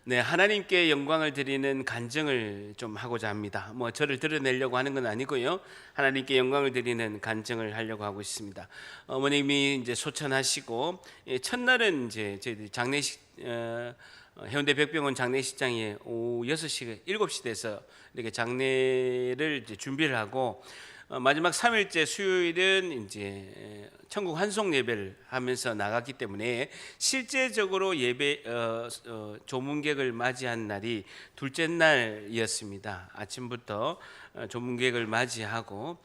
네, 하나님께 영광을 드리는 간증을 좀 하고자 합니다. 뭐 저를 드러내려고 하는 건 아니고요. 하나님께 영광을 드리는 간증을 하려고 하고 있습니다. 어머님이 이제 소천하시고 첫날은 이제 저희들이 장례식 해운대 백병원 장례식장에 오후 6시 7시 돼서 이렇게 장례를 이제 준비를 하고 마지막 3일째 수요일은 이제 천국 환송 예배를 하면서 나갔기 때문에 실제적으로 예배 조문객을 맞이한 날이 둘째 날이었습니다. 아침부터 조문객을 맞이하고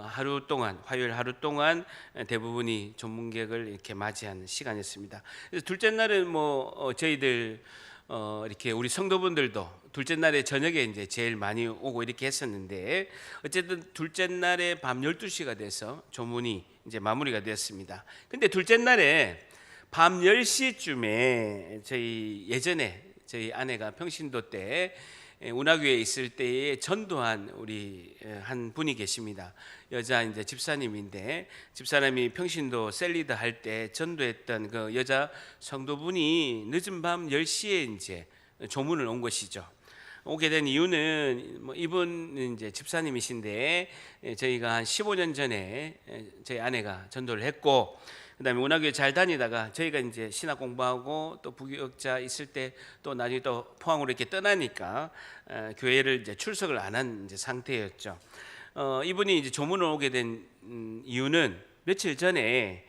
하루 동안 화요일 하루 동안 대부분이 조문객을 이렇게 맞이하는 시간이었습니다. 그래서 둘째 날은 저희들 이렇게 우리 성도분들도 둘째 날에 저녁에 이제 제일 많이 오고 이렇게 했었는데 어쨌든 둘째 날에 밤 12시가 돼서 조문이 이제 마무리가 되었습니다. 근데 둘째 날에 밤 10시쯤에 예전에 저희 아내가 평신도 때 운하교에 있을 때에 전도한 우리 한 분이 계십니다. 여자 이제 집사님인데 집사람이 평신도 셀리드 할 때 전도했던 그 여자 성도분이 늦은 밤 10시에 이제 조문을 온 것이죠. 오게 된 이유는 이분 이제 집사님이신데 저희가 한 15년 전에 저희 아내가 전도를 했고 그다음에 운하교에 잘 다니다가 저희가 이제 신학 공부하고 또 부교육자 있을 때 또 나중에 또 포항으로 이렇게 떠나니까 교회를 이제 출석을 안 한 상태였죠. 이분이 이제 조문을 오게 된 이유는 며칠 전에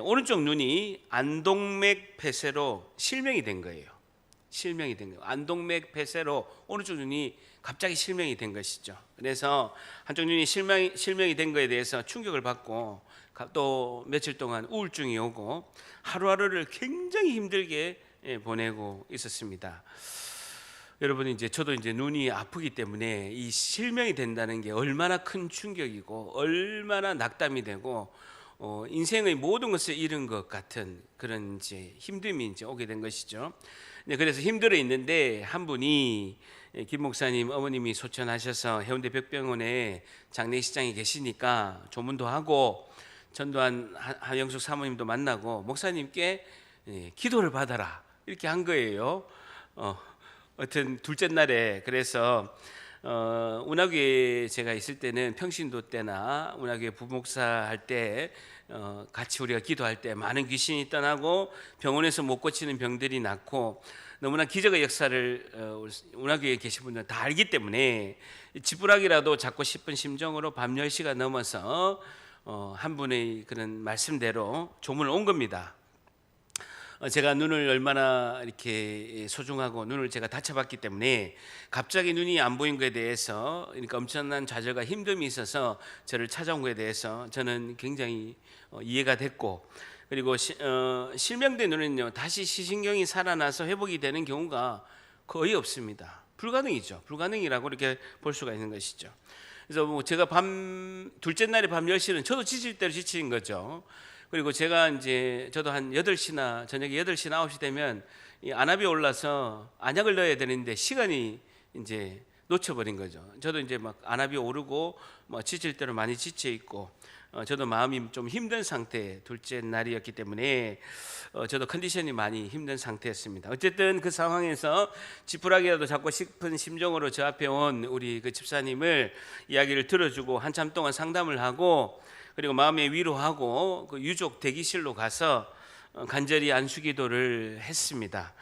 오른쪽 눈이 안동맥 폐쇄로 실명이 된 거예요. 실명이 된 거예요. 안동맥 폐쇄로 오른쪽 눈이 갑자기 실명이 된 것이죠. 그래서 한쪽 눈이 실명이 된 거에 대해서 충격을 받고 또 며칠 동안 우울증이 오고 하루하루를 굉장히 힘들게 보내고 있었습니다. 여러분 이제 저도 이제 눈이 아프기 때문에 이 실명이 된다는 게 얼마나 큰 충격이고 얼마나 낙담이 되고 인생의 모든 것을 잃은 것 같은 그런 이제 힘듦이 이제 오게 된 것이죠. 그래서 힘들어 있는데 한 분이 김 목사님 어머님이 소천하셔서 해운대 백병원에 장례식장에 계시니까 조문도 하고 전도한 한영숙 사모님도 만나고 목사님께 기도를 받아라 이렇게 한 거예요. 하여튼 둘째 날에 그래서 운하교에 제가 있을 때는 평신도 때나 운하교에 부목사 할 때 같이 우리가 기도할 때 많은 귀신이 떠나고 병원에서 못 고치는 병들이 낫고 너무나 기적의 역사를 운하교에 계신 분들은 다 알기 때문에 지푸라기라도 잡고 싶은 심정으로 밤 10시가 넘어서 한 분의 그런 말씀대로 조문을 온 겁니다. 제가 눈을 얼마나 이렇게 소중하고 눈을 제가 다쳐봤기 때문에 갑자기 눈이 안 보인 것에 대해서 그러니까 엄청난 좌절과 힘듦이 있어서 저를 찾아온 것에 대해서 저는 굉장히 이해가 됐고 그리고 실명된 눈은요 다시 시신경이 살아나서 회복이 되는 경우가 거의 없습니다. 불가능이죠. 불가능이라고 이렇게 볼 수가 있는 것이죠. 그래서 제가 둘째 날에 밤 10시는 저도 지칠 대로 지친 거죠. 그리고 제가 이제 저도 한 8시나 저녁에 8시나 9시 되면 이 안압이 올라서 안약을 넣어야 되는데 시간이 이제 놓쳐버린 거죠. 저도 이제 막 안압이 오르고 지칠 대로 많이 지쳐 있고 저도 마음이 좀 힘든 상태 둘째 날이었기 때문에 저도 컨디션이 많이 힘든 상태였습니다. 어쨌든 그 상황에서 지푸라기라도 잡고 싶은 심정으로 저 앞에 온 우리 그 집사님을 이야기를 들어주고 한참 동안 상담을 하고 그리고 마음에 위로하고 그 유족 대기실로 가서 간절히 안수기도를 했습니다.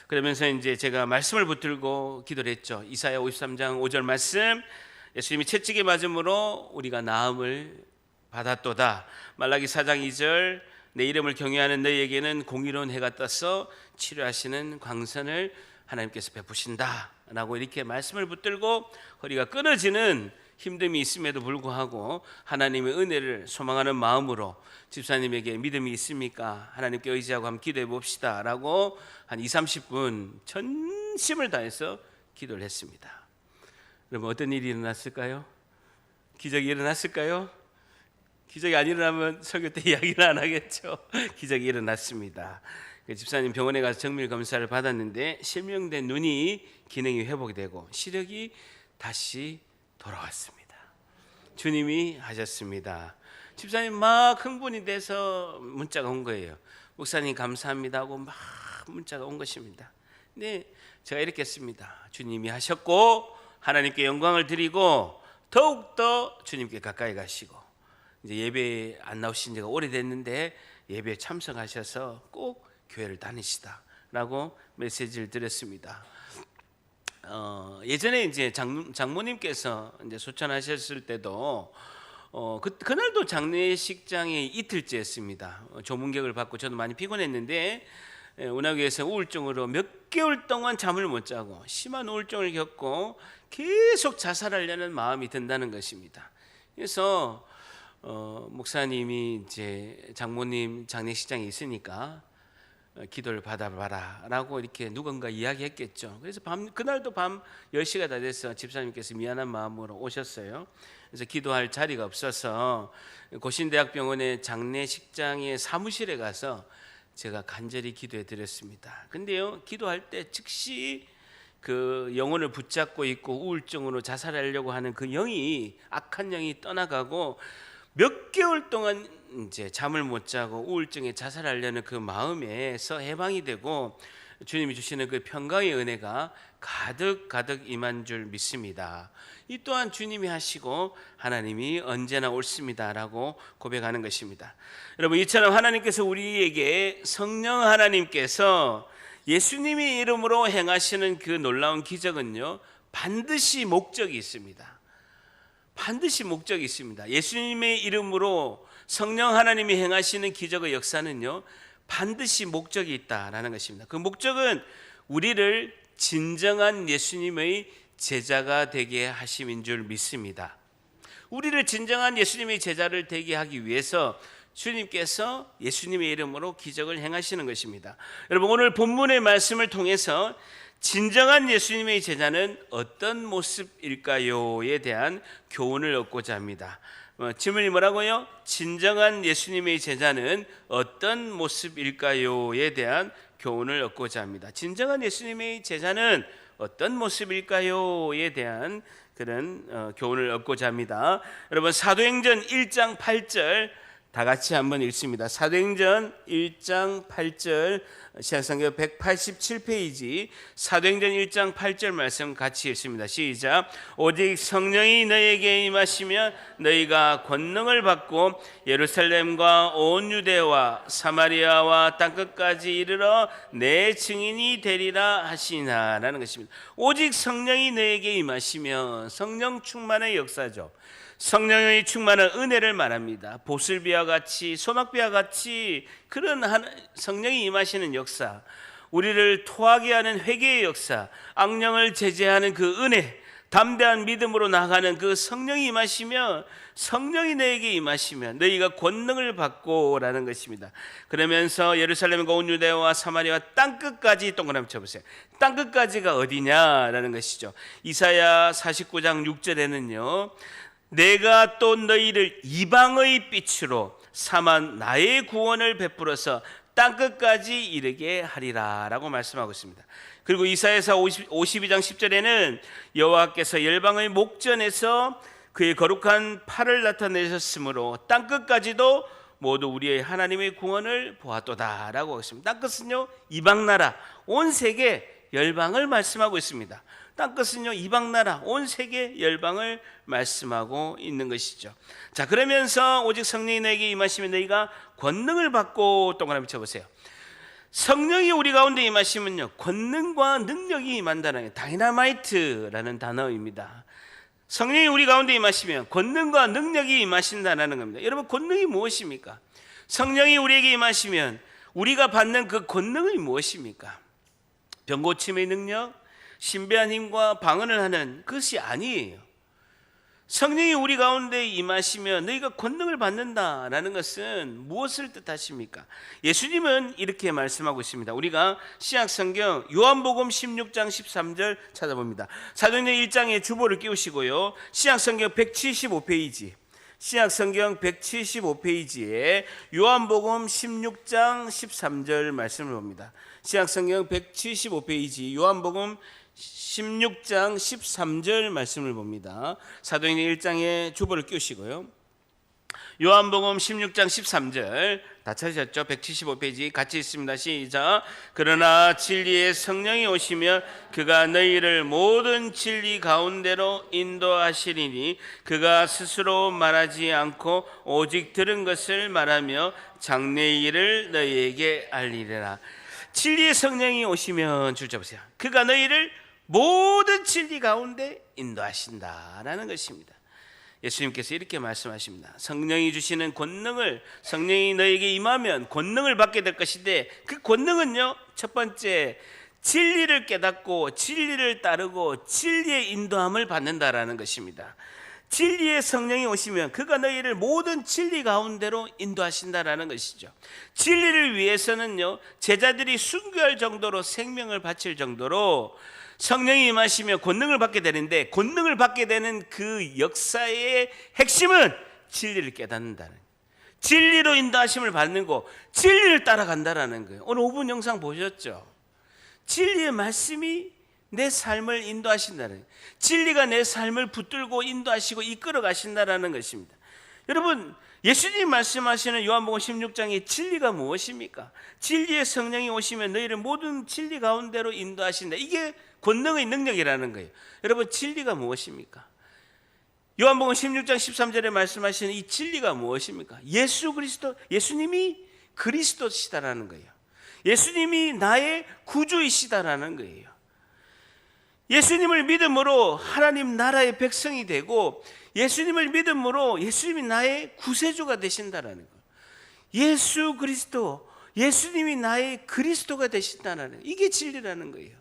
그러면서 이제 제가 말씀을 붙들고 기도를 했죠. 이사야 53장 5절 말씀, 예수님이 채찍에 맞음으로 우리가 나음을 받았도다. 말라기 4장 2절, 내 이름을 경외하는 너희에게는 공의로운 해가 떠서 치료하시는 광선을 하나님께서 베푸신다 라고 이렇게 말씀을 붙들고 허리가 끊어지는 힘듦이 있음에도 불구하고 하나님의 은혜를 소망하는 마음으로 집사님에게 믿음이 있습니까? 하나님께 의지하고 한번 기도해 봅시다 라고 한 20-30분 전심을 다해서 기도를 했습니다. 그러면 어떤 일이 일어났을까요? 기적이 일어났을까요? 기적이 안 일어나면 설교 때 이야기를 안 하겠죠. 기적이 일어났습니다. 집사님 병원에 가서 정밀 검사를 받았는데 실명된 눈이 기능이 회복이 되고 시력이 다시 돌아왔습니다. 주님이 하셨습니다. 집사님 막 흥분이 돼서 문자가 온 거예요. 목사님 감사합니다 하고 막 문자가 온 것입니다. 네, 제가 이렇게 했습니다. 주님이 하셨고 하나님께 영광을 드리고 더욱더 주님께 가까이 가시고, 이제 예배 안 나오신 지가 오래됐는데 예배에 참석하셔서 꼭 교회를 다니시다라고 메시지를 드렸습니다. 예전에 이제 장모님께서 이제 소천하셨을 때도 그날도 장례식장이 이틀째였습니다. 조문격을 받고 저도 많이 피곤했는데 운하교에서 우울증으로 몇 개월 동안 잠을 못 자고 심한 우울증을 겪고 계속 자살하려는 마음이 든다는 것입니다. 그래서 목사님이 이제 장모님 장례식장에 있으니까 기도를 받아봐라라고 이렇게 누군가 이야기했겠죠. 그래서 그날도 밤 10시가 다 돼서 집사님께서 미안한 마음으로 오셨어요. 그래서 기도할 자리가 없어서 고신대학병원의 장례식장의 사무실에 가서 제가 간절히 기도해 드렸습니다. 근데요, 기도할 때 즉시 그 영혼을 붙잡고 있고 우울증으로 자살하려고 하는 그 영이, 악한 영이 떠나가고 몇 개월 동안 이제 잠을 못 자고 우울증에 자살하려는 그 마음에서 해방이 되고 주님이 주시는 그 평강의 은혜가 가득 임한 줄 믿습니다. 이 또한 주님이 하시고 하나님이 언제나 옳습니다라고 고백하는 것입니다. 여러분, 이처럼 하나님께서 우리에게, 성령 하나님께서 예수님의 이름으로 행하시는 그 놀라운 기적은요, 반드시 목적이 있습니다. 반드시 목적이 있습니다. 예수님의 이름으로 성령 하나님이 행하시는 기적의 역사는요, 반드시 목적이 있다라는 것입니다. 그 목적은 우리를 진정한 예수님의 제자가 되게 하심인 줄 믿습니다. 우리를 진정한 예수님의 제자를 되게 하기 위해서 주님께서 예수님의 이름으로 기적을 행하시는 것입니다. 여러분, 오늘 본문의 말씀을 통해서 진정한 예수님의 제자는 어떤 모습일까요에 대한 교훈을 얻고자 합니다. 질문이 뭐라고요? 진정한 예수님의 제자는 어떤 모습일까요에 대한 교훈을 얻고자 합니다. 진정한 예수님의 제자는 어떤 모습일까요에 대한 그런 교훈을 얻고자 합니다. 여러분, 사도행전 1장 8절 다 같이 한번 읽습니다. 사도행전 1장 8절, 신약성경 187페이지 사도행전 1장 8절 말씀 같이 읽습니다. 시작. 오직 성령이 너희에게 임하시면 너희가 권능을 받고 예루살렘과 온 유대와 사마리아와 땅끝까지 이르러 내 증인이 되리라 하시나라는 것입니다. 오직 성령이 너희에게 임하시면, 성령 충만의 역사죠. 성령의 충만한 은혜를 말합니다. 보슬비와 같이, 소낙비와 같이 그런 성령이 임하시는 역사, 우리를 토하게 하는 회개의 역사, 악령을 제재하는 그 은혜, 담대한 믿음으로 나아가는 그 성령이 임하시면, 성령이 너에게 임하시면 너희가 권능을 받고라는 것입니다. 그러면서 예루살렘과 온 유대와 사마리아 땅끝까지, 동그라미 쳐보세요. 땅끝까지가 어디냐라는 것이죠. 이사야 49장 6절에는요, 내가 또 너희를 이방의 빛으로 삼아 나의 구원을 베풀어서 땅끝까지 이르게 하리라 라고 말씀하고 있습니다. 그리고 이사야서 52장 10절에는 여호와께서 열방의 목전에서 그의 거룩한 팔을 나타내셨으므로 땅끝까지도 모두 우리의 하나님의 구원을 보았도다 라고 하고 있습니다. 땅끝은요, 이방나라, 온 세계 열방을 말씀하고 있습니다. 땅끝은요, 이방나라, 온 세계 열방을 말씀하고 있는 것이죠. 자, 그러면서 오직 성령이 너에게 임하시면 너희가 권능을 받고, 동그라미 쳐보세요. 성령이 우리 가운데 임하시면요, 권능과 능력이 임한다는, 다이나마이트라는 단어입니다. 성령이 우리 가운데 임하시면 권능과 능력이 임하신다는 겁니다. 여러분, 권능이 무엇입니까? 성령이 우리에게 임하시면 우리가 받는 그 권능이 무엇입니까? 병고침의 능력, 신비한 힘과 방언을 하는 것이 아니에요. 성령이 우리 가운데 임하시면 너희가 권능을 받는다라는 것은 무엇을 뜻하십니까? 예수님은 이렇게 말씀하고 있습니다. 우리가 신약성경 요한복음 16장 13절 찾아봅니다. 사도행전 1장에 주보를 끼우시고요, 신약성경 175페이지, 신약성경 175페이지에 요한복음 16장 13절 말씀을 봅니다. 신약성경 175페이지 요한복음 16장 13절 말씀을 봅니다. 사도행전 1장에 주보를 끼우시고요, 요한복음 16장 13절 다 찾으셨죠? 175페이지 같이 있습니다. 시작. 그러나 진리의 성령이 오시면 그가 너희를 모든 진리 가운데로 인도하시리니 그가 스스로 말하지 않고 오직 들은 것을 말하며 장래의 일을 너희에게 알리리라. 진리의 성령이 오시면 줄 잡으세요. 그가 너희를 모든 진리 가운데 인도하신다라는 것입니다. 예수님께서 이렇게 말씀하십니다. 성령이 주시는 권능을, 성령이 너에게 임하면 권능을 받게 될 것인데, 그 권능은요, 첫 번째 진리를 깨닫고 진리를 따르고 진리의 인도함을 받는다라는 것입니다. 진리의 성령이 오시면 그가 너희를 모든 진리 가운데로 인도하신다라는 것이죠. 진리를 위해서는요, 제자들이 순교할 정도로 생명을 바칠 정도로 성령이 임하시며 권능을 받게 되는데, 권능을 받게 되는 그 역사의 핵심은 진리를 깨닫는다는, 진리로 인도하심을 받는 거, 진리를 따라간다라는 거예요. 오늘 5분 영상 보셨죠? 진리의 말씀이 내 삶을 인도하신다는, 진리가 내 삶을 붙들고 인도하시고 이끌어 가신다라는 것입니다. 여러분, 예수님 말씀하시는 요한복음 16장의 진리가 무엇입니까? 진리의 성령이 오시면 너희를 모든 진리 가운데로 인도하신다. 이게 권능의 능력이라는 거예요. 여러분, 진리가 무엇입니까? 요한복음 16장 13절에 말씀하시는 이 진리가 무엇입니까? 예수 그리스도, 예수님이 그리스도시다라는 거예요. 예수님이 나의 구주이시다라는 거예요. 예수님을 믿음으로 하나님 나라의 백성이 되고, 예수님을 믿음으로 예수님이 나의 구세주가 되신다라는 거예요. 예수 그리스도, 예수님이 나의 그리스도가 되신다는 거예요. 이게 진리라는 거예요.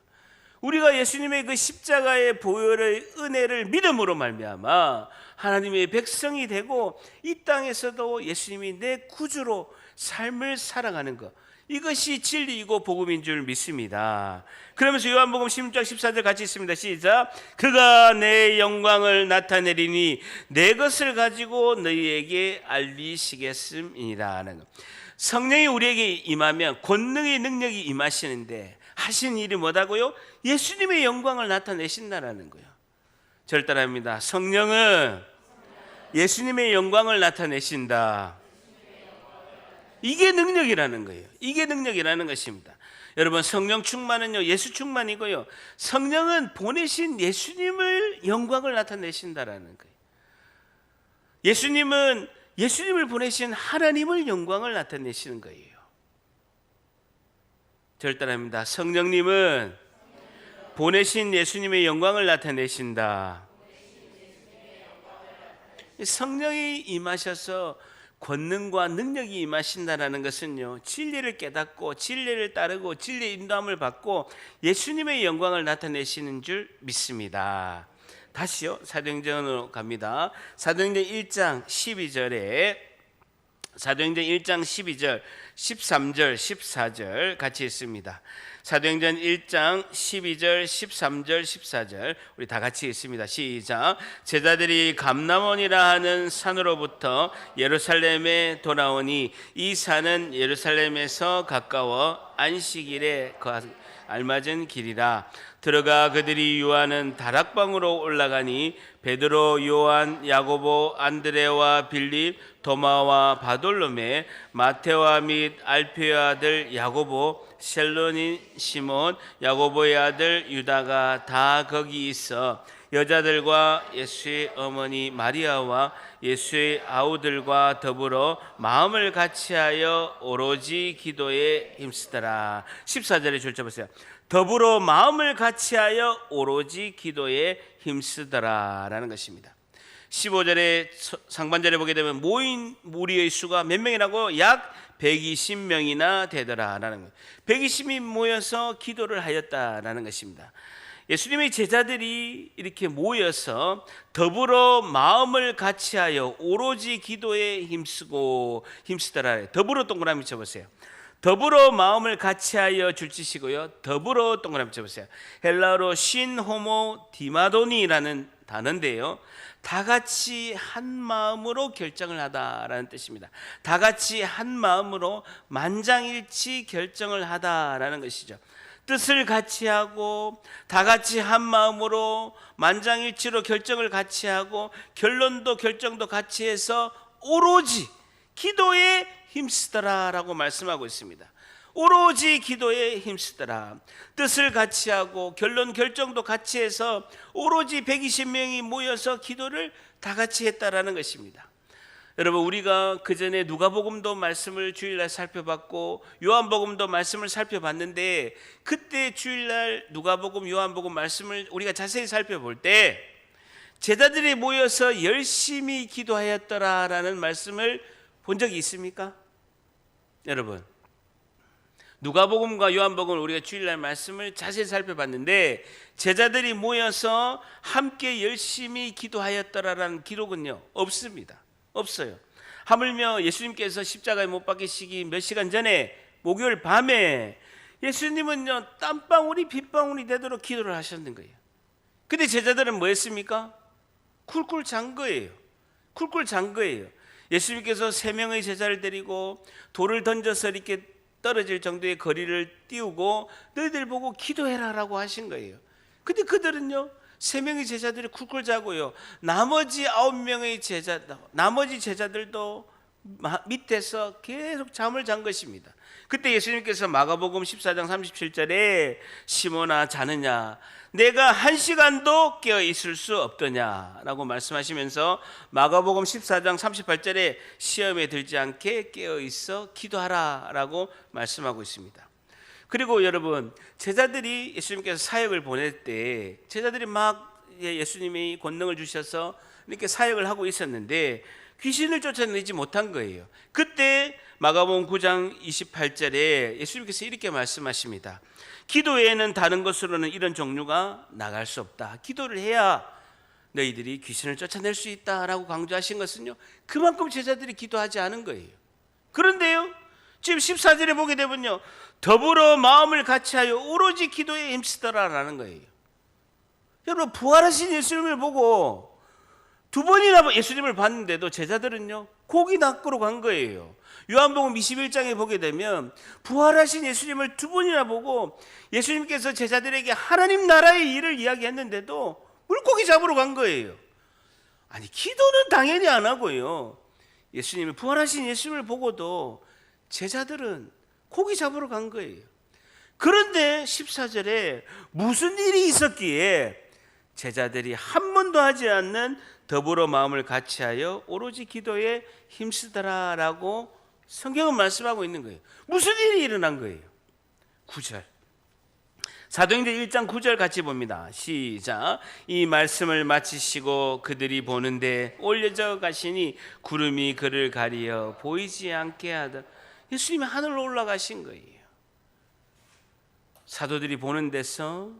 우리가 예수님의 그 십자가의 보혈의 은혜를 믿음으로 말미암아 하나님의 백성이 되고, 이 땅에서도 예수님이 내 구주로 삶을 살아가는 것, 이것이 진리이고 복음인 줄 믿습니다. 그러면서 요한복음 16장 14절 같이 있습니다. 시작. 그가 내 영광을 나타내리니 내 것을 가지고 너희에게 알리시겠음이니라 하는 것. 성령이 우리에게 임하면 권능의 능력이 임하시는데, 하신 일이 뭐다고요? 예수님의 영광을 나타내신다라는 거예요. 저를 따라합니다. 성령은 예수님의 영광을 나타내신다. 이게 능력이라는 거예요. 이게 능력이라는 것입니다. 여러분, 성령 충만은요, 예수 충만이고요, 성령은 보내신 예수님을 영광을 나타내신다라는 거예요. 예수님은 예수님을 보내신 하나님을 영광을 나타내시는 거예요. 저를 따라합니다. 성령님은 보내신 예수님의 영광을 나타내신다. 성령이 임하셔서 권능과 능력이 임하신다는 것은요, 진리를 깨닫고 진리를 따르고 진리의 인도함을 받고 예수님의 영광을 나타내시는 줄 믿습니다. 다시요, 사도행전으로 갑니다. 사도행전 1장 12절에 사도행전 1장 12절, 13절, 14절 같이 있습니다. 사도행전 1장 12절, 13절, 14절 우리 다 같이 있습니다. 시작. 제자들이 감람원이라 하는 산으로부터 예루살렘에 돌아오니 이 산은 예루살렘에서 가까워 안식일에 알맞은 길이라. 들어가 그들이 유하는 다락방으로 올라가니 베드로, 요한, 야고보, 안드레와 빌립, 도마와 바돌로메, 마테와 및 알페의 아들 야고보, 셀로닌 시몬, 야고보의 아들 유다가 다 거기 있어 여자들과 예수의 어머니 마리아와 예수의 아우들과 더불어 마음을 같이하여 오로지 기도에 힘쓰더라. 14절에 줄쳐보세요. 더불어 마음을 같이하여 오로지 기도에 힘쓰더라 라는 것입니다. 15절에 상반절에 보게 되면 모인 무리의 수가 몇 명이라고? 약 120명이나 되더라 라는 거예요. 120이 모여서 기도를 하였다라는 것입니다. 예수님의 제자들이 이렇게 모여서 더불어 마음을 같이하여 오로지 기도에 힘쓰더라. 더불어 동그라미 쳐보세요. 더불어 마음을 같이하여 줄치시고요, 더불어 동그라미 쳐보세요. 헬라어로 신 호모 디마도니라는 단어인데요, 다 같이 한 마음으로 결정을 하다라는 뜻입니다. 다 같이 한 마음으로 만장일치 결정을 하다라는 것이죠. 뜻을 같이 하고 다 같이 한 마음으로 만장일치로 결정을 같이 하고 결론도 결정도 같이 해서 오로지 기도에 힘쓰더라라고 말씀하고 있습니다. 오로지 기도에 힘쓰더라. 뜻을 같이 하고 결론 결정도 같이 해서 오로지 120명이 모여서 기도를 다 같이 했다라는 것입니다. 여러분, 우리가 그전에 누가복음도 말씀을 주일날 살펴봤고 요한복음도 말씀을 살펴봤는데, 그때 주일날 누가복음 요한복음 말씀을 우리가 자세히 살펴볼 때 제자들이 모여서 열심히 기도하였더라라는 말씀을 본 적이 있습니까? 여러분, 누가복음과 요한복음을 우리가 주일날 말씀을 자세히 살펴봤는데 제자들이 모여서 함께 열심히 기도하였더라라는 기록은요 없습니다. 없어요. 하물며 예수님께서 십자가에 못 박히시기 몇 시간 전에 목요일 밤에 예수님은요 땀방울이 빗방울이 되도록 기도를 하셨는 거예요. 근데 제자들은 뭐 했습니까? 쿨쿨 잔 거예요. 쿨쿨 잔 거예요. 예수님께서 3명의 제자를 데리고 돌을 던져서 이렇게 떨어질 정도의 거리를 띄우고 너희들 보고 기도해라라고 하신 거예요. 근데 그들은요 3명의 제자들이 쿨쿨 자고요, 나머지 9명의 나머지 제자들도 밑에서 계속 잠을 잔 것입니다. 그때 예수님께서 마가복음 14장 37절에 시몬아 자느냐, 내가 1시간도 깨어 있을 수 없더냐라고 말씀하시면서 마가복음 14장 38절에 시험에 들지 않게 깨어 있어 기도하라라고 말씀하고 있습니다. 그리고 여러분, 제자들이 예수님께서 사역을 보낼 때 제자들이 막 예수님이 권능을 주셔서 이렇게 사역을 하고 있었는데 귀신을 쫓아내지 못한 거예요. 그때 마가복음 9장 28절에 예수님께서 이렇게 말씀하십니다. 기도 외에는 다른 것으로는 이런 종류가 나갈 수 없다. 기도를 해야 너희들이 귀신을 쫓아낼 수 있다라고 강조하신 것은요, 그만큼 제자들이 기도하지 않은 거예요. 그런데요, 지금 14절에 보게 되면요, 더불어 마음을 같이하여 오로지 기도에 힘쓰더라라는 거예요. 여러분, 부활하신 예수님을 보고 2번이나 예수님을 봤는데도 제자들은요 고기 낚으러 간 거예요. 요한복음 21장에 보게 되면 부활하신 예수님을 2번이나 보고 예수님께서 제자들에게 하나님 나라의 일을 이야기했는데도 물고기 잡으러 간 거예요. 아니, 기도는 당연히 안 하고요, 예수님을 부활하신 예수님을 보고도 제자들은 고기 잡으러 간 거예요. 그런데 14절에 무슨 일이 있었기에 제자들이 한 번도 하지 않는 더불어 마음을 같이하여 오로지 기도에 힘쓰더라라고 성경은 말씀하고 있는 거예요. 무슨 일이 일어난 거예요? 9절, 사도행전 1장 9절 같이 봅니다. 시작. 이 말씀을 마치시고 그들이 보는데 올려져 가시니 구름이 그를 가리어 보이지 않게 하더. 예수님이 하늘로 올라가신 거예요. 사도들이 보는 데서,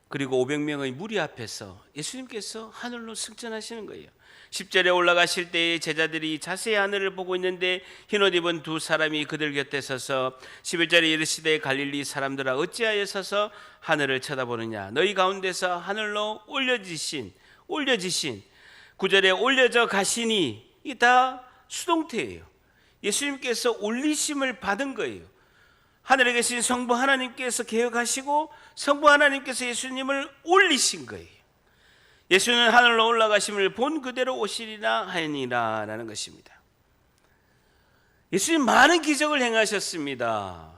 그리고 500명의 무리 앞에서 예수님께서 하늘로 승천하시는 거예요. 10절에 올라가실 때에 제자들이 자세히 하늘을 보고 있는데 흰옷 입은 2 사람이 그들 곁에 서서 11절에 이르시되 갈릴리 사람들아 어찌하여 서서 하늘을 쳐다보느냐, 너희 가운데서 하늘로 올려지신 9절에 올려져 가시니, 이 다 수동태예요. 예수님께서 올리심을 받은 거예요. 하늘에 계신 성부 하나님께서 계획하시고 성부 하나님께서 예수님을 올리신 거예요. 예수는 하늘로 올라가심을 본 그대로 오시리라 하니라라는 것입니다. 예수님 많은 기적을 행하셨습니다.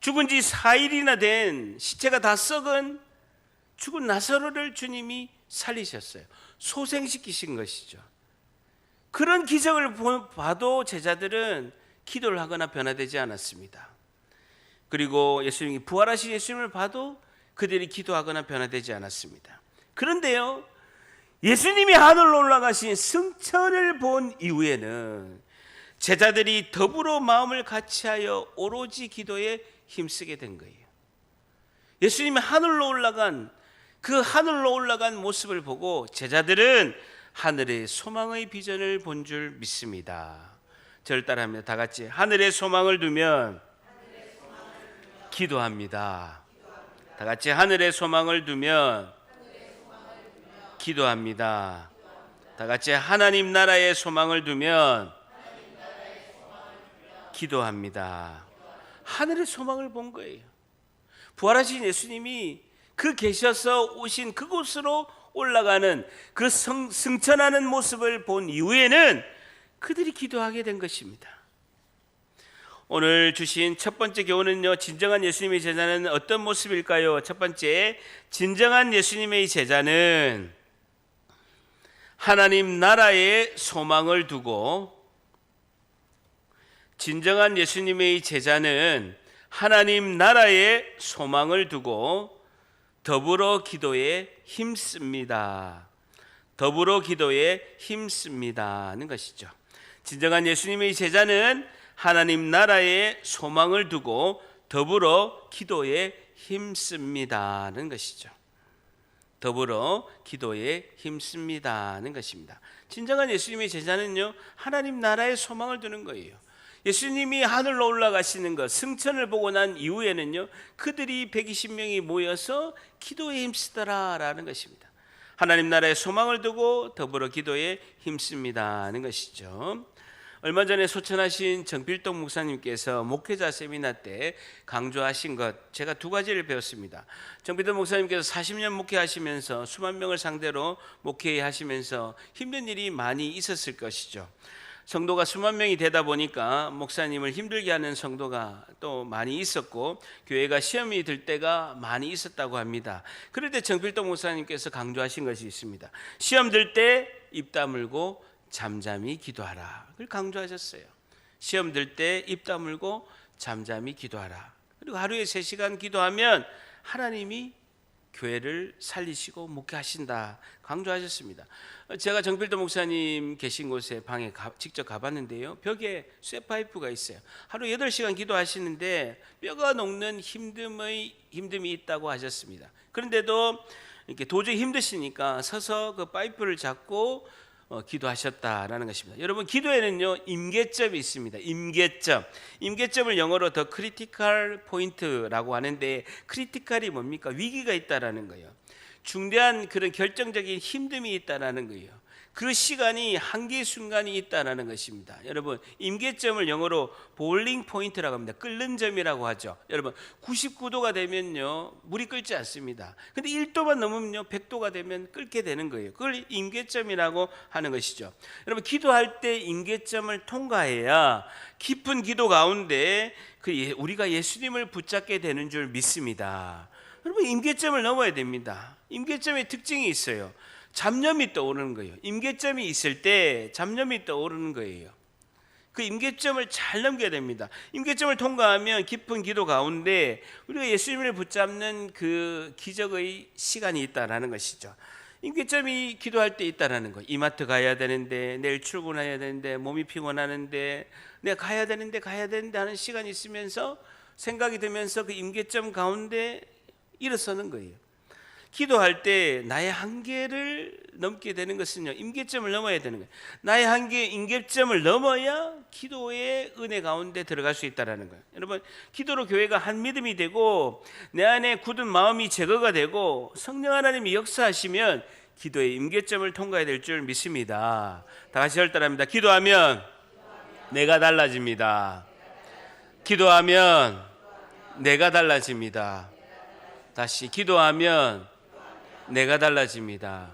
죽은 지 4일이나 된 시체가 다 썩은 죽은 나사로를 주님이 살리셨어요. 소생시키신 것이죠. 그런 기적을 봐도 제자들은 기도를 하거나 변화되지 않았습니다. 그리고 예수님이 부활하신 예수님을 봐도 그들이 기도하거나 변화되지 않았습니다. 그런데요, 예수님이 하늘로 올라가신 승천을 본 이후에는 제자들이 더불어 마음을 같이하여 오로지 기도에 힘쓰게 된 거예요. 예수님이 하늘로 올라간 모습을 보고 제자들은 하늘의 소망의 비전을 본 줄 믿습니다. 저를 따라합니다. 다 같이 하늘의 소망을 두면 기도합니다. 다 같이 하늘의 소망을 두면 기도합니다. 다 같이 하나님 나라의 소망을 두면 기도합니다. 하늘의 소망을 본 거예요. 부활하신 예수님이 그 계셔서 오신 그곳으로 올라가는 그 승천하는 모습을 본 이후에는 그들이 기도하게 된 것입니다. 오늘 주신 첫 번째 교훈은요, 진정한 예수님의 제자는 어떤 모습일까요? 첫 번째, 진정한 예수님의 제자는 하나님 나라에 소망을 두고, 진정한 예수님의 제자는 하나님 나라에 소망을 두고 더불어 기도에 힘씁니다. 더불어 기도에 힘씁니다는 것이죠. 진정한 예수님의 제자는 하나님 나라에 소망을 두고 더불어 기도에 힘씁니다는 것이죠. 더불어 기도에 힘씁니다는 것입니다. 진정한 예수님의 제자는요, 하나님 나라에 소망을 두는 거예요. 예수님이 하늘로 올라가시는 것, 승천을 보고 난 이후에는요, 그들이 120명이 모여서 기도에 힘쓰더라라는 것입니다. 하나님 나라에 소망을 두고 더불어 기도에 힘씁니다는 것이죠. 얼마 전에 소천하신 정필동 목사님께서 목회자 세미나 때 강조하신 것, 제가 두 가지를 배웠습니다. 정필동 목사님께서 40년 목회하시면서 수만 명을 상대로 목회하시면서 힘든 일이 많이 있었을 것이죠. 성도가 수만 명이 되다 보니까 목사님을 힘들게 하는 성도가 또 많이 있었고, 교회가 시험이 들 때가 많이 있었다고 합니다. 그럴 때 정필동 목사님께서 강조하신 것이 있습니다. 시험 들 때 입 다물고 잠잠히 기도하라. 그걸 강조하셨어요. 시험 들 때 입 다물고 잠잠히 기도하라. 그리고 하루에 3시간 기도하면 하나님이 교회를 살리시고 목회하신다 강조하셨습니다. 제가 정필도 목사님 계신 곳에 방에 직접 가봤는데요, 벽에 쇠파이프가 있어요. 하루 8시간 기도하시는데 뼈가 녹는 힘듦이 있다고 하셨습니다. 그런데도 이렇게 도저히 힘드시니까 서서 그 파이프를 잡고 기도하셨다라는 것입니다. 여러분, 기도에는요, 임계점이 있습니다. 임계점을 영어로 더 크리티컬 포인트라고 하는데, 크리티컬이 뭡니까? 위기가 있다라는 거예요. 중대한 그런 결정적인 힘듦이 있다라는 거예요. 그 시간이 한계 순간이 있다라는 것입니다. 여러분, 임계점을 영어로 보일링 포인트라고 합니다. 끓는 점이라고 하죠. 여러분, 99도가 되면요, 물이 끓지 않습니다. 근데 1도만 넘으면요, 100도가 되면 끓게 되는 거예요. 그걸 임계점이라고 하는 것이죠. 여러분, 기도할 때 임계점을 통과해야 깊은 기도 가운데 우리가 예수님을 붙잡게 되는 줄 믿습니다. 여러분, 임계점을 넘어야 됩니다. 임계점의 특징이 있어요. 잡념이 떠오르는 거예요. 임계점이 있을 때 잡념이 떠오르는 거예요. 그 임계점을 잘 넘겨야 됩니다. 임계점을 통과하면 깊은 기도 가운데 우리가 예수님을 붙잡는 그 기적의 시간이 있다라는 것이죠. 임계점이 기도할 때 있다라는 거예요. 이마트 가야 되는데, 내일 출근해야 되는데, 몸이 피곤하는데, 내가 가야 되는데 하는 시간이 있으면서 생각이 들면서 그 임계점 가운데 일어서는 거예요. 기도할 때 나의 한계를 넘게 되는 것은요, 임계점을 넘어야 되는 거예요. 나의 한계, 임계점을 넘어야 기도의 은혜 가운데 들어갈 수 있다는 거예요. 여러분, 기도로 교회가 한 믿음이 되고 내 안에 굳은 마음이 제거가 되고 성령 하나님이 역사하시면 기도의 임계점을 통과해야 될 줄 믿습니다. 다 같이 따라합니다. 기도하면 내가 달라집니다. 기도하면 내가 달라집니다. 다시, 기도하면 내가 달라집니다.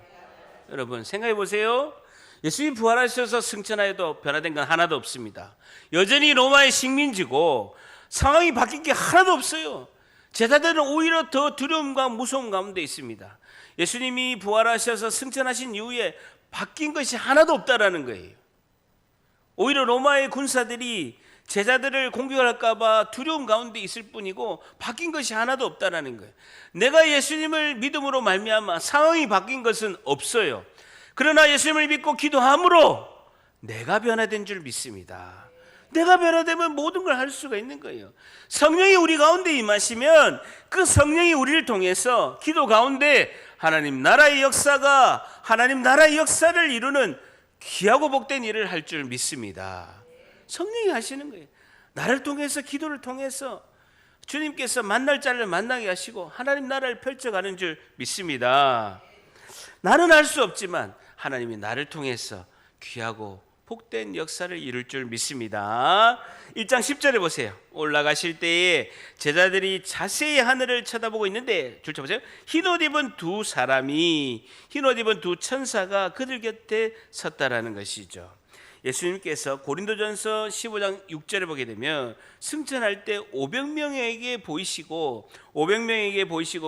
여러분, 생각해 보세요. 예수님 부활하셔서 승천하여도 변화된 건 하나도 없습니다. 여전히 로마의 식민지고 상황이 바뀐 게 하나도 없어요. 제자들은 오히려 더 두려움과 무서움 가운데 있습니다. 예수님이 부활하셔서 승천하신 이후에 바뀐 것이 하나도 없다라는 거예요. 오히려 로마의 군사들이 제자들을 공격할까 봐 두려움 가운데 있을 뿐이고 바뀐 것이 하나도 없다라는 거예요. 내가 예수님을 믿음으로 말미암아 상황이 바뀐 것은 없어요. 그러나 예수님을 믿고 기도함으로 내가 변화된 줄 믿습니다. 내가 변화되면 모든 걸 할 수가 있는 거예요. 성령이 우리 가운데 임하시면 그 성령이 우리를 통해서 기도 가운데 하나님 나라의 역사를 이루는 귀하고 복된 일을 할 줄 믿습니다. 성령이 하시는 거예요. 나를 통해서, 기도를 통해서 주님께서 만날 자를 만나게 하시고 하나님 나라를 펼쳐가는 줄 믿습니다. 나는 할 수 없지만 하나님이 나를 통해서 귀하고 복된 역사를 이룰 줄 믿습니다. 1장 10절에 보세요. 올라가실 때에 제자들이 자세히 하늘을 쳐다보고 있는데 줄쳐 보세요. 흰옷 입은 두 사람이, 흰옷 입은 두 천사가 그들 곁에 섰다라는 것이죠. 예수님께서 고린도전서 15장 6절에 보게 되면 승천할 때 500명에게 보이시고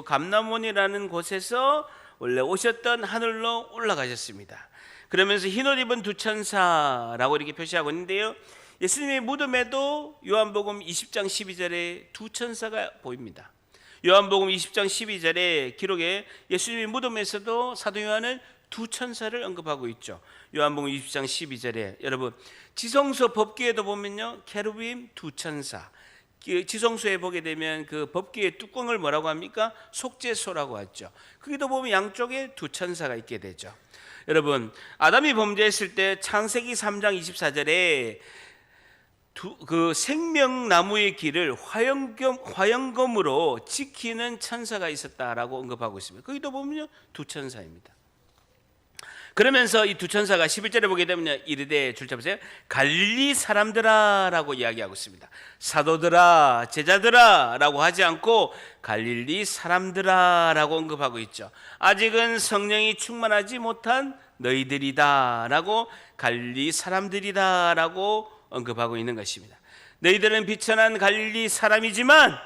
감람원이라는 곳에서 원래 오셨던 하늘로 올라가셨습니다. 그러면서 흰옷 입은 두 천사라고 이렇게 표시하고 있는데요, 예수님의 무덤에도 요한복음 20장 12절에 두 천사가 보입니다. 요한복음 20장 12절에 기록에 예수님의 무덤에서도 사도 요한은 두 천사를 언급하고 있죠. 요한복음 20장 12절에 여러분 지성소 법궤에도 보면요, 케루빔 두 천사, 지성소에 보게 되면 그 법궤의 뚜껑을 뭐라고 합니까? 속죄소라고 하죠. 거기도 보면 양쪽에 두 천사가 있게 되죠. 여러분 아담이 범죄했을 때 창세기 3장 24절에 그 생명나무의 길을 화영검으로 지키는 천사가 있었다라고 언급하고 있습니다. 거기도 보면요, 두 천사입니다. 그러면서 이 두 천사가 11절에 보게 되면 이르되 줄 잡으세요. 갈릴리 사람들아 라고 이야기하고 있습니다. 사도들아, 제자들아 라고 하지 않고 갈릴리 사람들아 라고 언급하고 있죠. 아직은 성령이 충만하지 못한 너희들이다 라고, 갈릴리 사람들이다 라고 언급하고 있는 것입니다. 너희들은 비천한 갈릴리 사람이지만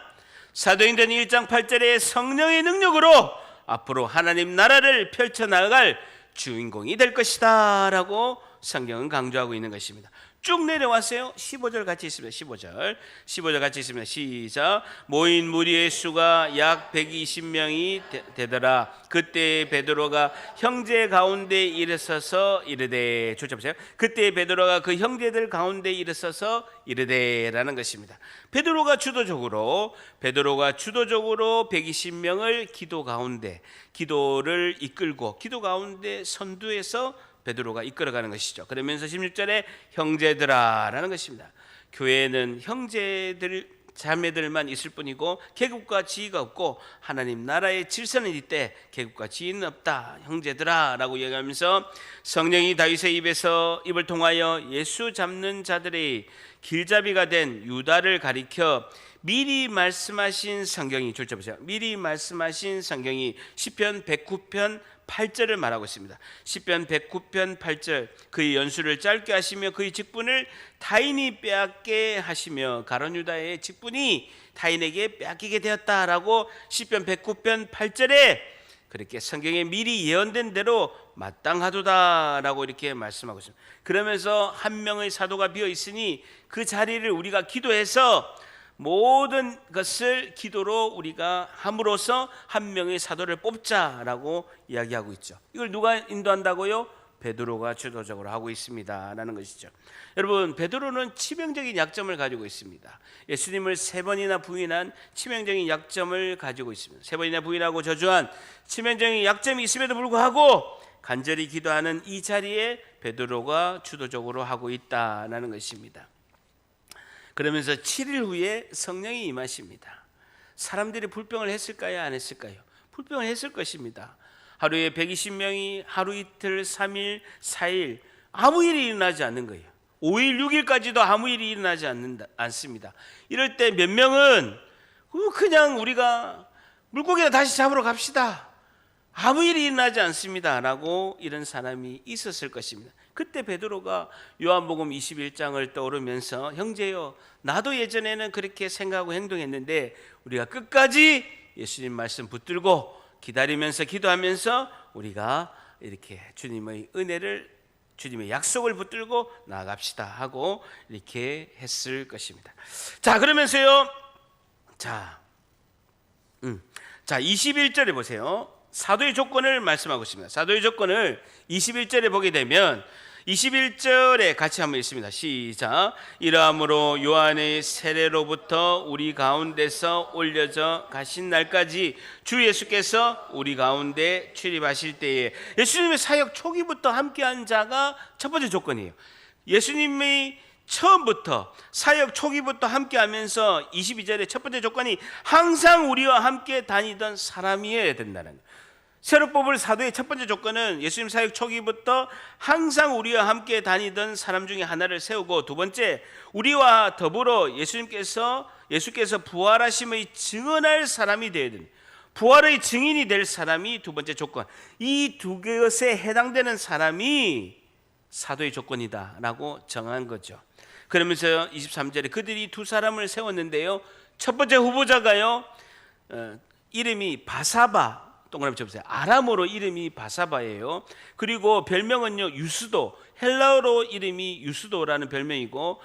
사도행전 1장 8절에 성령의 능력으로 앞으로 하나님 나라를 펼쳐나갈 주인공이 될 것이다 라고 성경은 강조하고 있는 것입니다. 쭉 내려왔어요. 15절 같이 있습니다. 15절 같이 있습니다. 시작. 모인 무리의 수가 약 120명이 되더라. 그때 베드로가 형제 가운데 일어서서 이르되, 조쳐보세요. 그때 베드로가 그 형제들 가운데 일어서서 이르되라는 것입니다. 베드로가 주도적으로 120명을 기도를 이끌고 기도 가운데 선두에서 베드로가 이끌어가는 것이죠. 그러면서 16절에 형제들아 라는 것입니다. 교회는 형제들, 자매들만 있을 뿐이고 계급과 지위가 없고 하나님 나라의 질서는 있되 계급과 지위는 없다. 형제들아 라고 얘기하면서 성령이 다윗의 입을 통하여 예수 잡는 자들의 길잡이가 된 유다를 가리켜 미리 말씀하신 성경이, 줄쳐보세요. 미리 말씀하신 성경이 시편 109편 8절을 말하고 있습니다. 시편 109편 8절, 그의 연수를 짧게 하시며 그의 직분을 타인이 빼앗게 하시며 가룟 유다의 직분이 타인에게 빼앗기게 되었다라고 시편 109편 8절에 그렇게 성경에 미리 예언된 대로 마땅하도다라고 이렇게 말씀하고 있습니다. 그러면서 한 명의 사도가 비어 있으니 그 자리를 우리가 기도해서 모든 것을 기도로 우리가 함으로써 한 명의 사도를 뽑자라고 이야기하고 있죠. 이걸 누가 인도한다고요? 베드로가 주도적으로 하고 있습니다 라는 것이죠. 여러분, 베드로는 치명적인 약점을 가지고 있습니다. 예수님을 3번이나 부인한 치명적인 약점을 가지고 있습니다. 3번이나 부인하고 저주한 치명적인 약점이 있음에도 불구하고 간절히 기도하는 이 자리에 베드로가 주도적으로 하고 있다라는 것입니다. 그러면서 7일 후에 성령이 임하십니다. 사람들이 불평을 했을까요? 안 했을까요? 불평을 했을 것입니다. 하루에 120명이 하루 이틀 3일 4일 아무 일이 일어나지 않는 거예요. 5일 6일까지도 아무 일이 일어나지 않습니다. 이럴 때 몇 명은 그냥 우리가 물고기나 다시 잡으러 갑시다, 아무 일이 일어나지 않습니다 라고 이런 사람이 있었을 것입니다. 그때 베드로가 요한복음 21장을 떠오르면서 형제여, 나도 예전에는 그렇게 생각하고 행동했는데 우리가 끝까지 예수님 말씀 붙들고 기다리면서 기도하면서 우리가 이렇게 주님의 은혜를, 주님의 약속을 붙들고 나아갑시다 하고 이렇게 했을 것입니다. 자, 그러면서요, 자 21절에 보세요. 사도의 조건을 말씀하고 있습니다. 사도의 조건을 21절에 보게 되면 21절에 같이 한번 읽습니다. 시작. 이러함으로 요한의 세례로부터 우리 가운데서 올려져 가신 날까지 주 예수께서 우리 가운데 출입하실 때에, 예수님의 사역 초기부터 함께한 자가 첫 번째 조건이에요. 예수님의 처음부터 사역 초기부터 함께하면서 22절의 첫 번째 조건이 항상 우리와 함께 다니던 사람이어야 된다는 거예요. 새로 뽑을 사도의 첫 번째 조건은 예수님 사역 초기부터 항상 우리와 함께 다니던 사람 중에 하나를 세우고, 두 번째, 우리와 더불어 예수께서 부활하심의 증언할 사람이 되어야 됩니다. 부활의 증인이 될 사람이 두 번째 조건. 이 두 것에 해당되는 사람이 사도의 조건이다라고 정한 거죠. 그러면서 23절에 그들이 두 사람을 세웠는데요, 첫 번째 후보자가요, 이름이 바사바, 동그라미 쳐보세요. 아람어로 이름이 바사바예요. 그리고 별명은요 유스도, 헬라어로 이름이 유스도라는 별명이고,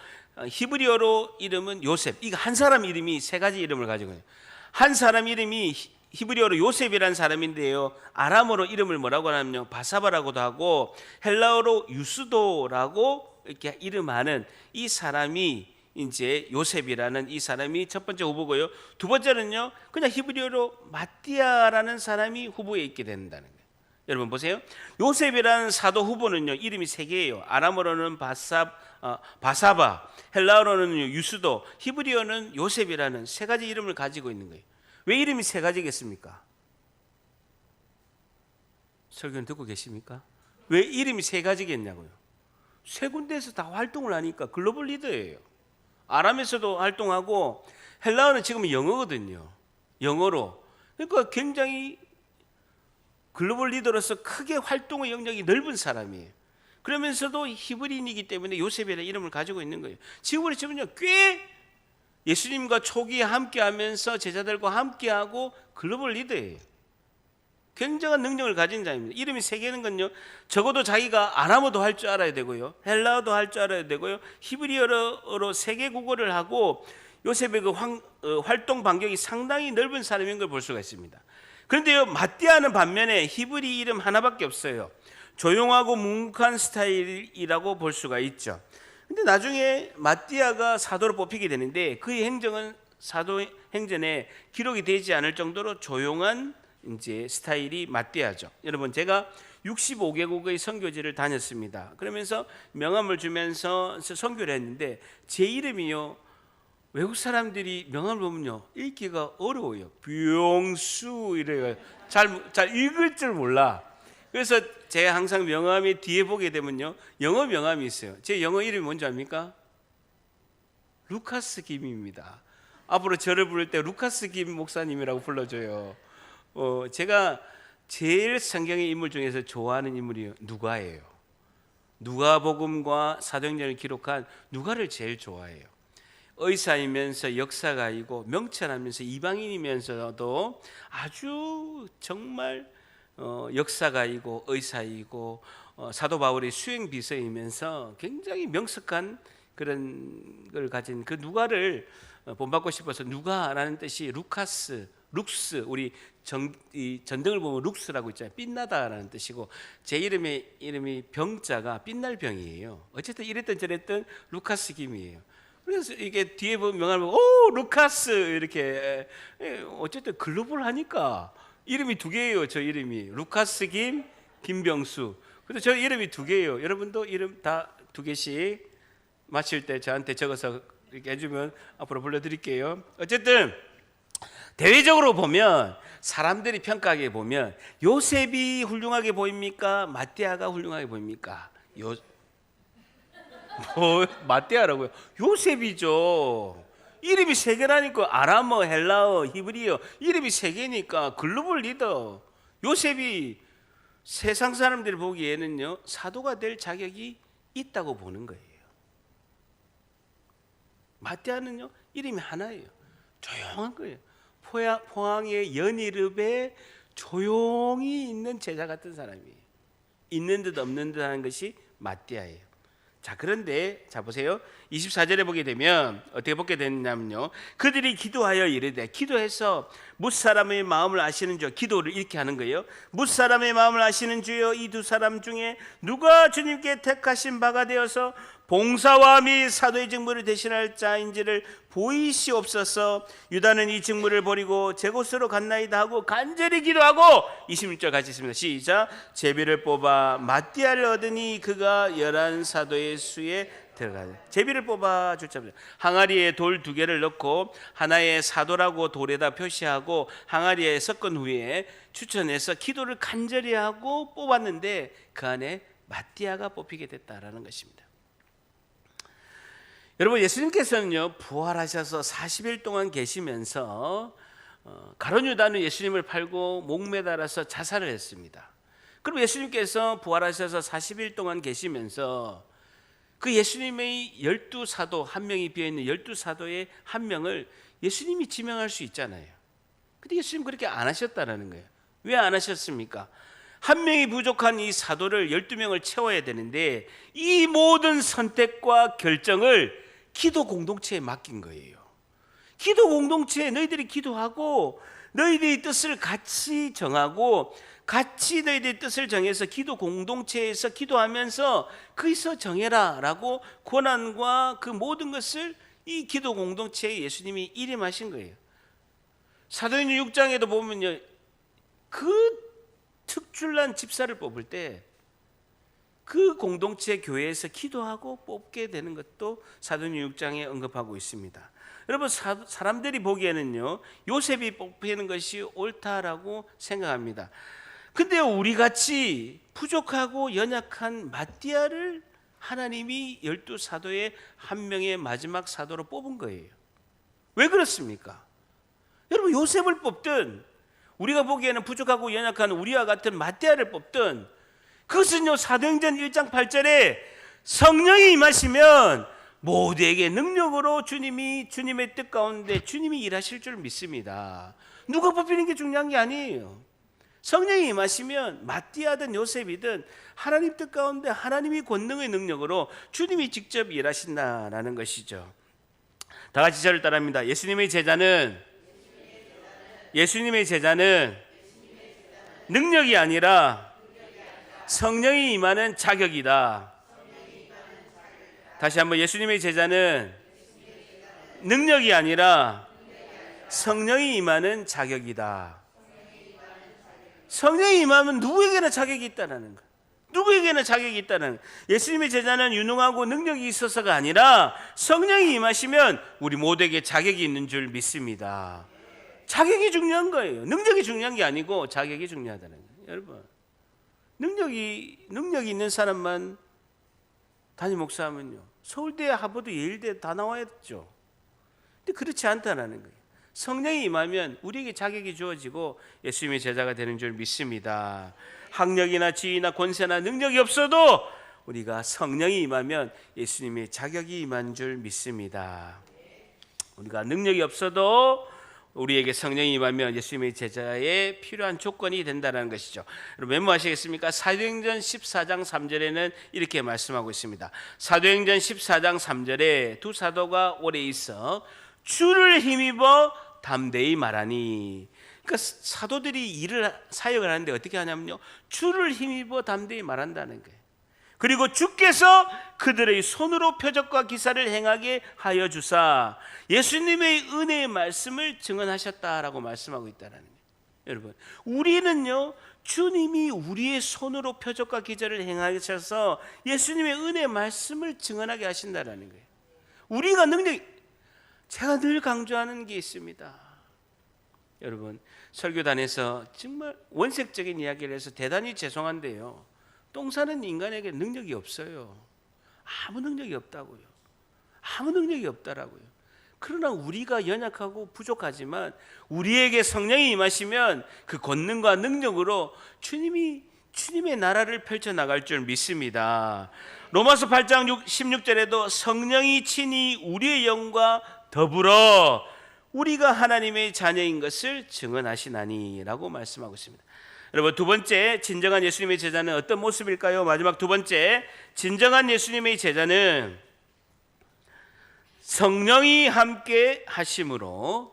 히브리어로 이름은 요셉. 이거 한 사람 이름이 세 가지 이름을 가지고 있어요. 한 사람 이름이 히브리어로 요셉이라는 사람인데요, 아람어로 이름을 뭐라고 하냐면요 바사바라고도 하고, 헬라어로 유스도라고 이렇게 이름하는 이 사람이 이제 요셉이라는 이 사람이 첫 번째 후보고요. 두 번째는요, 그냥 히브리어로 마띠아라는 사람이 후보에 있게 된다는 거예요. 여러분 보세요. 요셉이라는 사도 후보는요, 이름이 세 개예요. 아람어로는 바사바, 헬라어로는 유스도, 히브리어는 요셉이라는 세 가지 이름을 가지고 있는 거예요. 왜 이름이 세 가지겠습니까? 설교는 듣고 계십니까? 왜 이름이 세 가지겠냐고요. 세 군데에서 다 활동을 하니까 글로벌 리더예요. 아람에서도 활동하고, 헬라어는 지금 영어거든요. 영어로. 그러니까 굉장히 글로벌 리더로서 크게 활동의 영역이 넓은 사람이에요. 그러면서도 히브리인이기 때문에 요셉이라는 이름을 가지고 있는 거예요. 지금으로 치면요, 꽤 예수님과 초기에 함께하면서 제자들과 함께하고 글로벌 리더예요. 굉장한 능력을 가진 자입니다. 이름이 세 개는 건요, 적어도 자기가 아람어도 할 줄 알아야 되고요, 헬라어도 할 줄 알아야 되고요, 히브리어로 세 개 국어를 하고, 요셉의 그 활동 반경이 상당히 넓은 사람인 걸 볼 수가 있습니다. 그런데요, 마띠아는 반면에 히브리 이름 하나밖에 없어요. 조용하고 묵묵한 스타일이라고 볼 수가 있죠. 근데 나중에 마띠아가 사도로 뽑히게 되는데, 그의 행정은 사도행전에 기록이 되지 않을 정도로 조용한 이제 스타일이 마띠아죠. 여러분, 제가 65개국의 선교지를 다녔습니다. 그러면서 명함을 주면서 선교를 했는데, 제 이름이요, 외국 사람들이 명함을 보면요 읽기가 어려워요. 뷰용수 이래요. 잘 읽을 줄 몰라. 그래서 제가 항상 명함의 뒤에 보게 되면요, 영어 명함이 있어요. 제 영어 이름이 뭔지 압니까? 루카스 김입니다. 앞으로 저를 부를 때 루카스 김 목사님이라고 불러줘요. 제가 제일 성경의 인물 중에서 좋아하는 인물이 누가예요. 누가복음과 사도행전을 기록한 누가를 제일 좋아해요. 의사이면서 역사가이고 명철하면서 이방인이면서도 아주 정말 역사가이고 의사이고, 사도 바울의 수행 비서이면서 굉장히 명석한 그런 걸 가진 그 누가를 본받고 싶어서, 누가라는 뜻이 루카스, 룩스, 우리 전등을 보면 룩스라고 있잖아요. 빛나다라는 뜻이고, 제 이름이 병자가 빛날 병이에요. 어쨌든 이랬든 저랬든 루카스 김이에요. 그래서 이게 뒤에 보면 명함을 보고, 오 루카스 이렇게, 어쨌든 글로벌하니까 이름이 두 개예요. 저 이름이 루카스 김, 김병수. 그래서 저 이름이 두 개예요. 여러분도 이름 다 두 개씩 마칠 때 저한테 적어서 이렇게 해주면 앞으로 불러드릴게요. 어쨌든 대외적으로 보면, 사람들이 평가하게 보면 요셉이 훌륭하게 보입니까? 마띠아가 훌륭하게 보입니까? 마띠아라고요? 요셉이죠. 이름이 세 개라니까. 아람어, 헬라어, 히브리어 이름이 세 개니까 글로벌 리더. 요셉이 세상 사람들이 보기에는요 사도가 될 자격이 있다고 보는 거예요. 마띠아는요 이름이 하나예요. 조용한 거예요. 포항의 연희읍에 조용히 있는 제자 같은 사람이에요. 있는 듯 없는 듯 하는 것이 마띠아예요. 자, 그런데 자 보세요. 24절에 보게 되면 어떻게 보게 되냐면요, 그들이 기도하여 이르되, 기도해서 뭇사람의 마음을 아시는 주, 기도를 이렇게 하는 거예요. 뭇사람의 마음을 아시는 주여, 이 두 사람 중에 누가 주님께 택하신 바가 되어서 봉사와 및 사도의 직무를 대신할 자인지를 보이시옵소서. 유다는 이 직무를 버리고 제 곳으로 갔나이다 하고 간절히 기도하고, 26절 같이 있습니다. 시작. 제비를 뽑아 마띠아를 얻으니 그가 11 사도의 수에 들어가요. 제비를 뽑아 줄 자입니다. 항아리에 돌 2개를 넣고 하나에 사도라고 돌에다 표시하고 항아리에 섞은 후에 추천해서 기도를 간절히 하고 뽑았는데 그 안에 마띠아가 뽑히게 됐다라는 것입니다. 여러분, 예수님께서는요 부활하셔서 40일 동안 계시면서 가룟 유다는 예수님을 팔고 목매달아서 자살을 했습니다. 그럼 예수님께서 부활하셔서 40일 동안 계시면서 그 예수님의 12사도, 한 명이 비어있는 12사도의 한 명을 예수님이 지명할 수 있잖아요. 근데 예수님 그렇게 안 하셨다는 거예요. 왜 안 하셨습니까? 한 명이 부족한 이 사도를 12명을 채워야 되는데 이 모든 선택과 결정을 기도 공동체에 맡긴 거예요. 기도 공동체에 너희들이 기도하고 너희들의 뜻을 같이 정하고 같이 너희들의 뜻을 정해서 기도 공동체에서 기도하면서 거기서 정해라 라고 권한과 그 모든 것을 이 기도 공동체에 예수님이 일임하신 거예요. 사도행전 6장에도 보면요, 그 특출난 집사를 뽑을 때 그 공동체 교회에서 기도하고 뽑게 되는 것도 사도행전 6장에 언급하고 있습니다. 여러분, 사람들이 보기에는요 요셉이 뽑히는 것이 옳다라고 생각합니다. 근데 우리같이 부족하고 연약한 마띠아를 하나님이 12사도의 한 명의 마지막 사도로 뽑은 거예요. 왜 그렇습니까? 여러분, 요셉을 뽑든 우리가 보기에는 부족하고 연약한 우리와 같은 마띠아를 뽑든 그것은요 사도행전 1장 8절에 성령이 임하시면 모두에게 능력으로 주님의 뜻 가운데 주님이 일하실 줄 믿습니다. 누가 뽑히는 게 중요한 게 아니에요. 성령이 임하시면 마띠아든 요셉이든 하나님 뜻 가운데 하나님이 권능의 능력으로 주님이 직접 일하신다라는 것이죠. 다 같이 저를 따라합니다. 예수님의 제자는 능력이 아니라 성령이 임하는 자격이다. 다시 한번, 예수님의 제자는 능력이 아니라 성령이 임하는 자격이다. 성령이 임하면 누구에게나 자격이 있다는 거예요. 누구에게나 자격이 있다는 거예요. 예수님의 제자는 유능하고 능력이 있어서가 아니라 성령이 임하시면 우리 모두에게 자격이 있는 줄 믿습니다. 자격이 중요한 거예요. 능력이 중요한 게 아니고 자격이 중요하다는 거예요. 여러분, 능력이 있는 사람만 담임 목사하면요 서울대, 하버드, 예일대 다 나와야죠. 근데 그렇지 않다는 거예요. 성령이 임하면 우리에게 자격이 주어지고 예수님의 제자가 되는 줄 믿습니다. 학력이나 지위나 권세나 능력이 없어도 우리가 성령이 임하면 예수님의 자격이 임한 줄 믿습니다. 우리가 능력이 없어도 우리에게 성령이 임하면 예수님의 제자에 필요한 조건이 된다는 것이죠. 여러분, 메모하시겠습니까? 사도행전 14장 3절에는 이렇게 말씀하고 있습니다. 사도행전 14장 3절에 두 사도가 오래 있어 주를 힘입어 담대히 말하니. 그러니까 사도들이 사역을 하는데 어떻게 하냐면요, 주를 힘입어 담대히 말한다는 거예요. 그리고 주께서 그들의 손으로 표적과 기사를 행하게 하여 주사 예수님의 은혜의 말씀을 증언하셨다라고 말씀하고 있다는 거예요. 여러분, 우리는요 주님이 우리의 손으로 표적과 기사를 행하셔서 예수님의 은혜의 말씀을 증언하게 하신다라는 거예요. 우리가 제가 늘 강조하는 게 있습니다. 여러분, 설교단에서 정말 원색적인 이야기를 해서 대단히 죄송한데요, 똥 싸는 인간에게 능력이 없어요. 아무 능력이 없다고요. 아무 능력이 없다라고요. 그러나 우리가 연약하고 부족하지만 우리에게 성령이 임하시면 그 권능과 능력으로 주님의 나라를 펼쳐나갈 줄 믿습니다. 로마서 8장 16절에도 성령이 친히 우리의 영과 더불어 우리가 하나님의 자녀인 것을 증언하시나니 라고 말씀하고 있습니다. 여러분, 두 번째, 진정한 예수님의 제자는 어떤 모습일까요? 마지막 두 번째, 진정한 예수님의 제자는 성령이 함께 하심으로,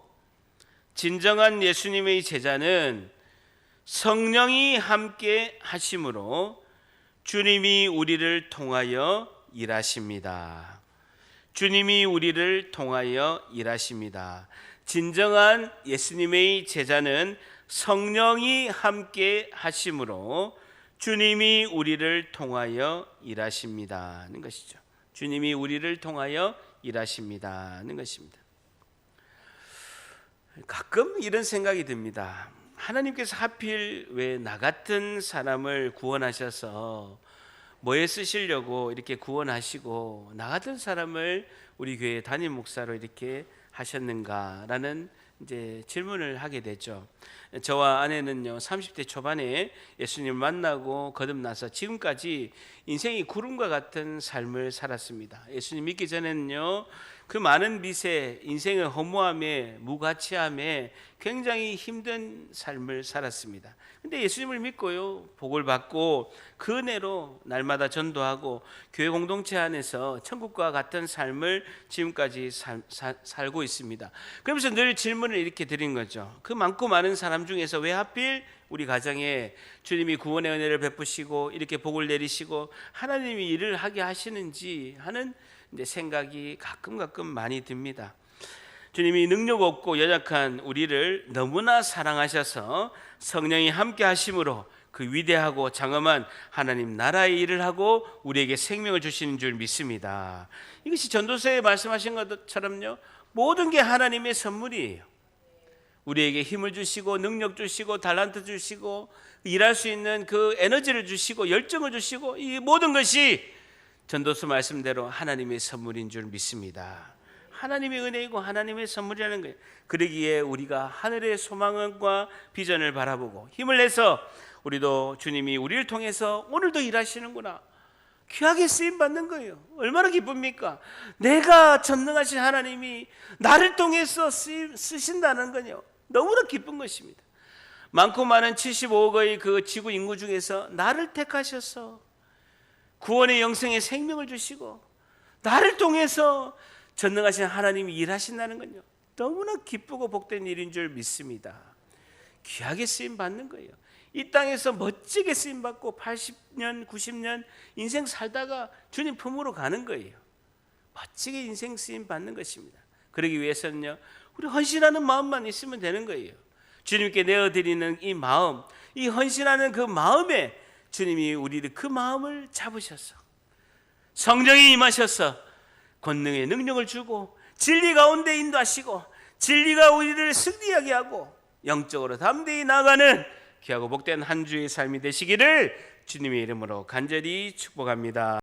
진정한 예수님의 제자는 성령이 함께 하심으로 주님이 우리를 통하여 일하십니다. 주님이 우리를 통하여 일하십니다. 진정한 예수님의 제자는 성령이 함께 하심으로 주님이 우리를 통하여 일하십니다는 것이죠. 주님이 우리를 통하여 일하십니다는 것입니다. 가끔 이런 생각이 듭니다. 하나님께서 하필 왜 나 같은 사람을 구원하셔서 뭐에 쓰시려고 이렇게 구원하시고 나 같은 사람을 우리 교회 담임 목사로 이렇게 하셨는가라는 이제 질문을 하게 되죠. 저와 아내는요 30대 초반에 예수님을 만나고 거듭나서 지금까지 인생이 구름과 같은 삶을 살았습니다. 예수님 믿기 전에는요 그 많은 빚에 인생의 허무함에 무가치함에 굉장히 힘든 삶을 살았습니다. 근데 예수님을 믿고요 복을 받고 그 은혜로 날마다 전도하고 교회 공동체 안에서 천국과 같은 삶을 지금까지 살고 있습니다. 그러면서 늘 질문을 이렇게 드린 거죠. 그 많고 많은 사람 중에서 왜 하필 우리 가정에 주님이 구원의 은혜를 베푸시고 이렇게 복을 내리시고 하나님이 일을 하게 하시는지 하는 이제 생각이 가끔 많이 듭니다. 주님이 능력 없고 연약한 우리를 너무나 사랑하셔서 성령이 함께 하심으로 그 위대하고 장엄한 하나님 나라의 일을 하고 우리에게 생명을 주시는 줄 믿습니다. 이것이 전도서에 말씀하신 것처럼요 모든 게 하나님의 선물이에요. 우리에게 힘을 주시고 능력 주시고 달란트 주시고 일할 수 있는 그 에너지를 주시고 열정을 주시고 이 모든 것이 전도서 말씀대로 하나님의 선물인 줄 믿습니다. 하나님의 은혜이고 하나님의 선물이라는 거예요. 그러기에 우리가 하늘의 소망과 비전을 바라보고 힘을 내서 우리도 주님이 우리를 통해서 오늘도 일하시는구나 귀하게 쓰임받는 거예요. 얼마나 기쁩니까? 내가 전능하신 하나님이 나를 통해서 쓰신다는 거요 너무나 기쁜 것입니다. 많고 많은 75억의 그 지구 인구 중에서 나를 택하셔서 구원의 영생의 생명을 주시고 나를 통해서 전능하신 하나님이 일하신다는 건요 너무나 기쁘고 복된 일인 줄 믿습니다. 귀하게 쓰임받는 거예요. 이 땅에서 멋지게 쓰임받고 80년 90년 인생 살다가 주님 품으로 가는 거예요. 멋지게 인생 쓰임받는 것입니다. 그러기 위해서는요 우리 헌신하는 마음만 있으면 되는 거예요. 주님께 내어드리는 이 마음, 이 헌신하는 그 마음에 주님이 우리를 그 마음을 잡으셔서 성령이 임하셔서 권능의 능력을 주고 진리 가운데 인도하시고 진리가 우리를 승리하게 하고 영적으로 담대히 나아가는 귀하고 복된 한 주의 삶이 되시기를 주님의 이름으로 간절히 축복합니다.